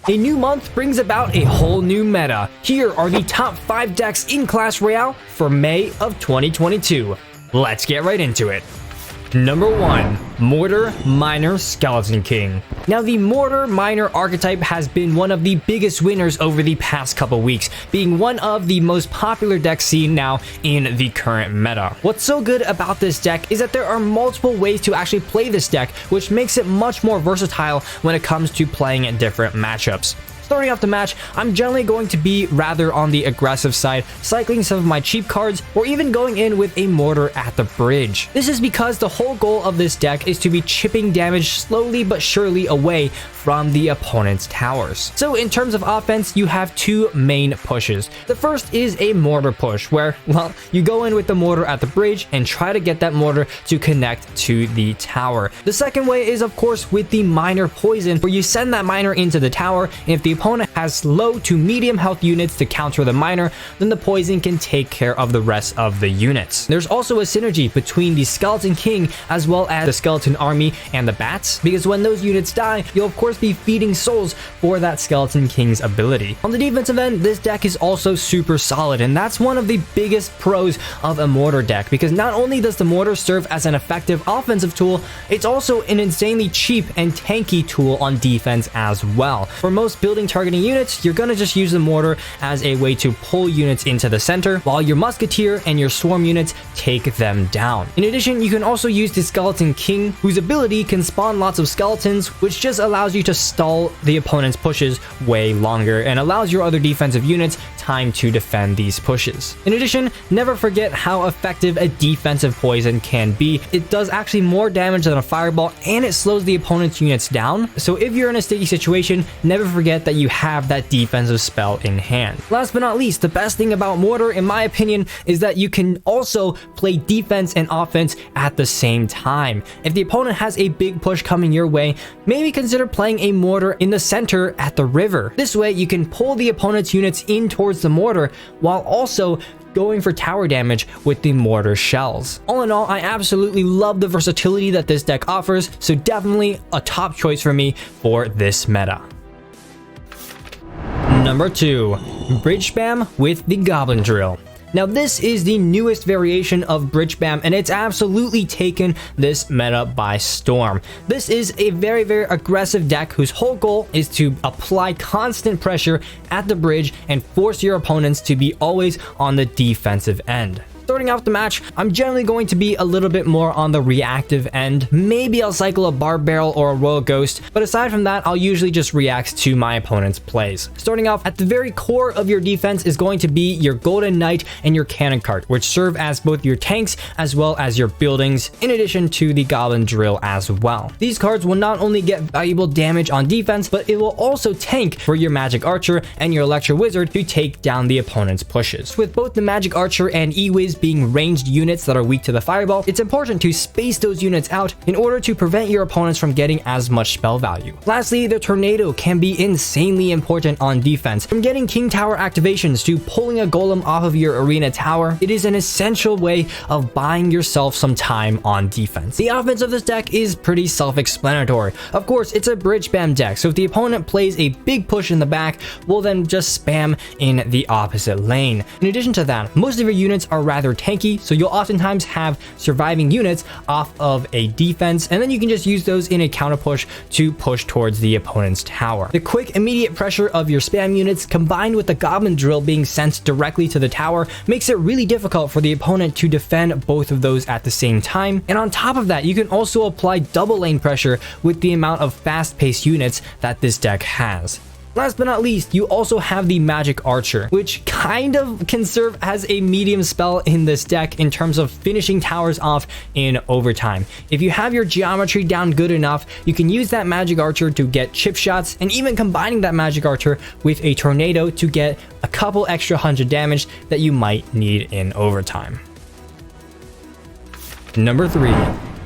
A new month brings about a whole new meta. Here are the top 5 decks in Clash Royale for May of 2022. Let's get right into it. Number 1. Mortar Miner Skeleton King. Now, the Mortar Miner archetype has been one of the biggest winners over the past couple weeks, being one of the most popular decks seen now in the current meta. What's so good about this deck is that there are multiple ways to actually play this deck, which makes it much more versatile when it comes to playing in different matchups. Starting off the match, I'm generally going to be rather on the aggressive side, cycling some of my cheap cards, or even going in with a mortar at the bridge. This is because the whole goal of this deck is to be chipping damage slowly but surely away from the opponent's towers. So in terms of offense, you have 2 main pushes. The first is a mortar push, where, well, you go in with the mortar at the bridge and try to get that mortar to connect to the tower. The second way is, of course, with the miner poison, where you send that miner into the tower, and if the opponent has low to medium health units to counter the miner, then the poison can take care of the rest of the units. There's also a synergy between the Skeleton King as well as the Skeleton Army and the Bats, because when those units die, you'll of course be feeding souls for that Skeleton King's ability. On the defensive end, this deck is also super solid, and that's one of the biggest pros of a mortar deck, because not only does the mortar serve as an effective offensive tool, it's also an insanely cheap and tanky tool on defense as well. For most building targeting units, you're gonna just use the mortar as a way to pull units into the center, while your Musketeer and your Swarm units take them down. In addition, you can also use the Skeleton King, whose ability can spawn lots of skeletons, which just allows you to stall the opponent's pushes way longer and allows your other defensive units time to defend these pushes. In addition, never forget how effective a defensive poison can be. It does actually more damage than a fireball, and it slows the opponent's units down. So if you're in a sticky situation, never forget that you have that defensive spell in hand. Last but not least, the best thing about mortar, in my opinion, is that you can also play defense and offense at the same time. If the opponent has a big push coming your way, maybe consider playing a mortar in the center at the river. This way you can pull the opponent's units in towards the mortar while also going for tower damage with the mortar shells. All in all, I absolutely love the versatility that this deck offers, so definitely a top choice for me for this meta. Number 2. Bridge Spam with the Goblin Drill. Now, this is the newest variation of Bridge Spam, and it's absolutely taken this meta by storm. This is a very, very aggressive deck whose whole goal is to apply constant pressure at the bridge and force your opponents to be always on the defensive end. Starting off the match, I'm generally going to be a little bit more on the reactive end. Maybe I'll cycle a Barb Barrel or a Royal Ghost, but aside from that, I'll usually just react to my opponent's plays. Starting off, at the very core of your defense is going to be your Golden Knight and your Cannon Cart, which serve as both your tanks as well as your buildings, in addition to the Goblin Drill as well. These cards will not only get valuable damage on defense, but it will also tank for your Magic Archer and your Electro Wizard to take down the opponent's pushes. With both the Magic Archer and E-Wiz being ranged units that are weak to the fireball, it's important to space those units out in order to prevent your opponents from getting as much spell value. Lastly, the Tornado can be insanely important on defense. From getting King Tower activations to pulling a golem off of your arena tower, it is an essential way of buying yourself some time on defense. The offense of this deck is pretty self-explanatory. Of course, it's a bridge spam deck, so if the opponent plays a big push in the back, we'll then just spam in the opposite lane. In addition to that, most of your units are rather tanky, so you'll oftentimes have surviving units off of a defense, and then you can just use those in a counter push to push towards the opponent's tower. The quick immediate pressure of your spam units combined with the Goblin Drill being sent directly to the tower makes it really difficult for the opponent to defend both of those at the same time. And on top of that, you can also apply double lane pressure with the amount of fast-paced units that this deck has. Last but not least, you also have the Magic Archer, which kind of can serve as a medium spell in this deck in terms of finishing towers off in overtime. If you have your geometry down good enough, you can use that Magic Archer to get chip shots, and even combining that Magic Archer with a Tornado to get a couple extra 100 damage that you might need in overtime. Number 3.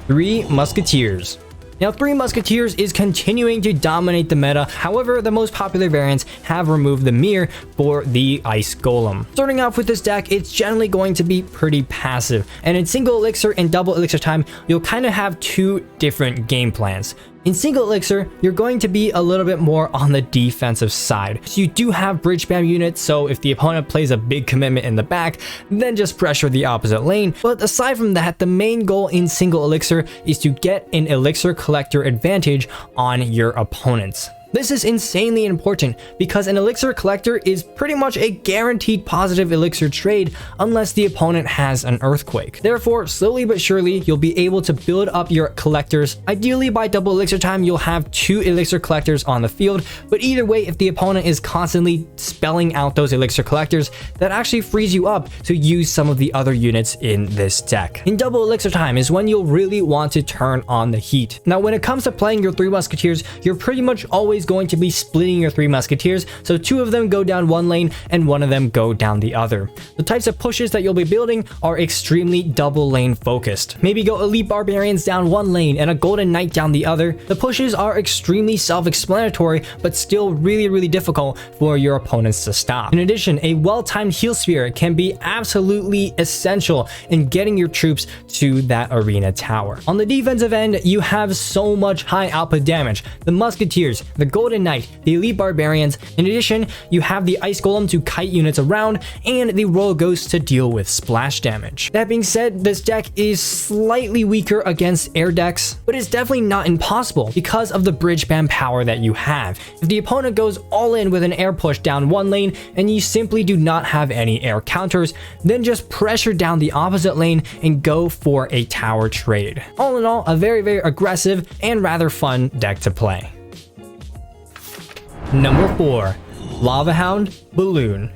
3 Musketeers. Now, 3 Musketeers is continuing to dominate the meta. However, the most popular variants have removed the mirror for the Ice Golem. Starting off with this deck, it's generally going to be pretty passive, and in single elixir and double elixir time, you'll kind of have 2 different game plans. In single elixir, you're going to be a little bit more on the defensive side. So you do have bridge spam units, so if the opponent plays a big commitment in the back, then just pressure the opposite lane. But aside from that, the main goal in single elixir is to get an elixir collector advantage on your opponents. This is insanely important because an elixir collector is pretty much a guaranteed positive elixir trade unless the opponent has an earthquake. Therefore, slowly but surely, you'll be able to build up your collectors. Ideally, by double elixir time, you'll have 2 elixir collectors on the field, but either way, if the opponent is constantly spelling out those elixir collectors, that actually frees you up to use some of the other units in this deck. In double elixir time is when you'll really want to turn on the heat. Now, when it comes to playing your 3 Musketeers, you're pretty much always going to be splitting your 3 Musketeers, so 2 of them go down one lane and 1 of them go down the other. The types of pushes that you'll be building are extremely double lane focused. Maybe go Elite Barbarians down one lane and a Golden Knight down the other. The pushes are extremely self-explanatory, but still really difficult for your opponents to stop. In addition, a well-timed heal spirit can be absolutely essential in getting your troops to that arena tower. On the defensive end, you have so much high output damage. The Musketeers, the Golden Knight, the Elite Barbarians. In addition, you have the Ice Golem to kite units around, and the Royal Ghost to deal with splash damage. That being said, this deck is slightly weaker against air decks, but it's definitely not impossible because of the bridge spam power that you have. If the opponent goes all in with an air push down one lane, and you simply do not have any air counters, then just pressure down the opposite lane and go for a tower trade. All in all, a very aggressive and rather fun deck to play. Number 4, Lava Hound Balloon.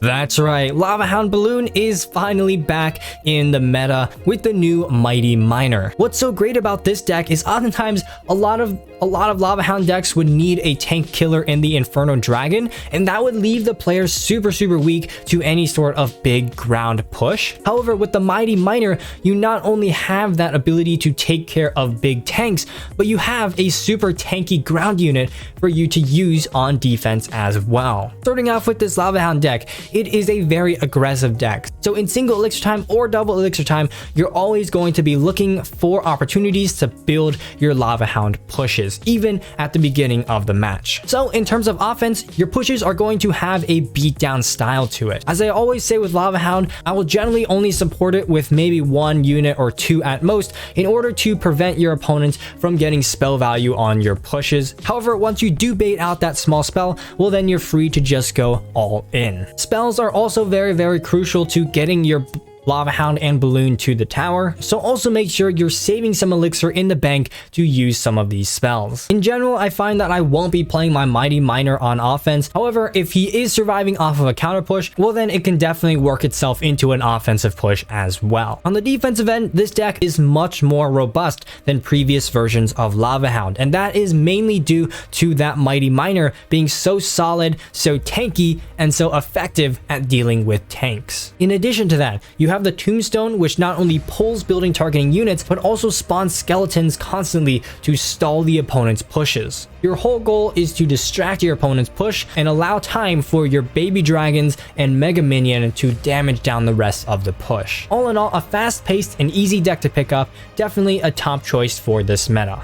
That's right, Lava Hound Balloon is finally back in the meta with the new Mighty Miner. What's so great about this deck is oftentimes a lot of Lava Hound decks would need a tank killer in the Inferno Dragon, and that would leave the players super weak to any sort of big ground push. However, with the Mighty Miner, you not only have that ability to take care of big tanks, but you have a super tanky ground unit for you to use on defense as well. Starting off with this Lava Hound deck, it is a very aggressive deck. So in single elixir time or double elixir time, you're always going to be looking for opportunities to build your Lava Hound pushes, even at the beginning of the match. So in terms of offense, your pushes are going to have a beatdown style to it. As I always say with Lava Hound, I will generally only support it with maybe 1 unit or 2 at most in order to prevent your opponents from getting spell value on your pushes. However, once you do bait out that small spell, well then you're free to just go all in. Spells are also very crucial to getting your Lava Hound and Balloon to the tower, so also make sure you're saving some elixir in the bank to use some of these spells. In general, I find that I won't be playing my Mighty Miner on offense. However, if he is surviving off of a counter push, well then it can definitely work itself into an offensive push as well. On the defensive end, this deck is much more robust than previous versions of Lava Hound, and that is mainly due to that Mighty Miner being so solid, so tanky, and so effective at dealing with tanks. In addition to that, you have the Tombstone, which not only pulls building targeting units, but also spawns skeletons constantly to stall the opponent's pushes. Your whole goal is to distract your opponent's push and allow time for your baby dragons and mega minion to damage down the rest of the push. All in all, a fast-paced and easy deck to pick up, definitely a top choice for this meta.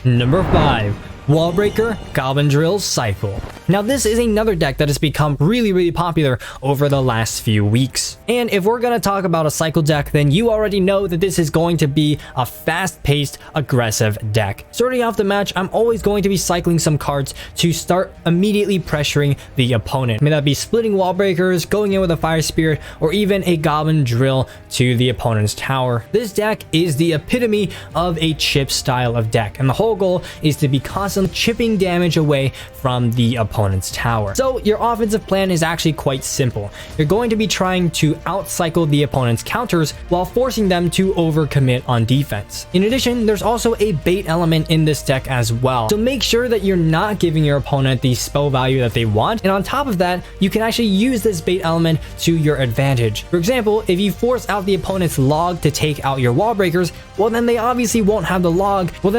Number 5, Wallbreaker Goblin Drill Cycle. Now this is another deck that has become really popular over the last few weeks. And if we're going to talk about a cycle deck, then you already know that this is going to be a fast-paced, aggressive deck. Starting off the match, I'm always going to be cycling some cards to start immediately pressuring the opponent. May that be splitting wall breakers, going in with a fire spirit, or even a goblin drill to the opponent's tower. This deck is the epitome of a chip style of deck, and the whole goal is to be constantly chipping damage away from the opponent's tower. So your offensive plan is actually quite simple. You're going to be trying to outcycle the opponent's counters while forcing them to overcommit on defense. In addition, there's also a bait element in this deck as well. So make sure that you're not giving your opponent the spell value that they want. And on top of that, you can actually use this bait element to your advantage. For example, if you force out the opponent's log to take out your wall breakers, well then they obviously won't have the log. For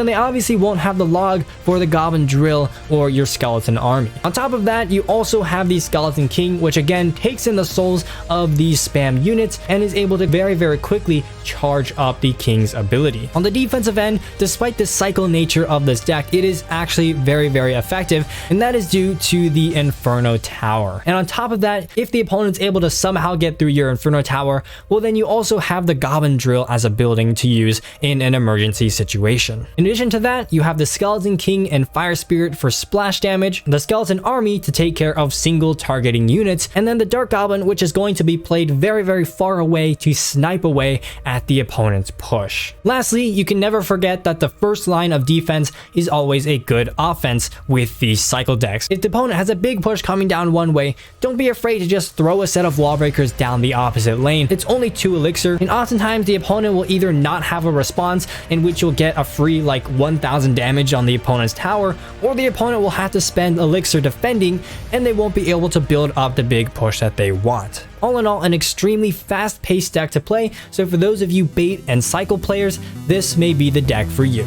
the goblin drill or your skeleton army. On top of that, you also have the Skeleton King, which again takes in the souls of these spam units and is able to very quickly charge up the King's ability. On the defensive end, despite the cycle nature of this deck, it is actually very effective, and that is due to the Inferno Tower. And on top of that, if the opponent's able to somehow get through your Inferno Tower, well then you also have the Goblin Drill as a building to use in an emergency situation. In addition to that, you have the Skeleton King and Fire Spirit for splash damage, the Skeleton Army to take care of single targeting units, and then the Dark Goblin, which is going to be played very far away to snipe away at the opponent's push. Lastly, you can never forget that the first line of defense is always a good offense with these cycle decks. If the opponent has a big push coming down one way, don't be afraid to just throw a set of wall breakers down the opposite lane. It's only 2 elixir, and oftentimes the opponent will either not have a response, in which you'll get a free like 1000 damage on the opponent's tower, or the opponent will have to spend elixir defending and they won't be able to build up the big push that they want. All in all, an extremely fast-paced deck to play, so for those of you bait and cycle players, this may be the deck for you.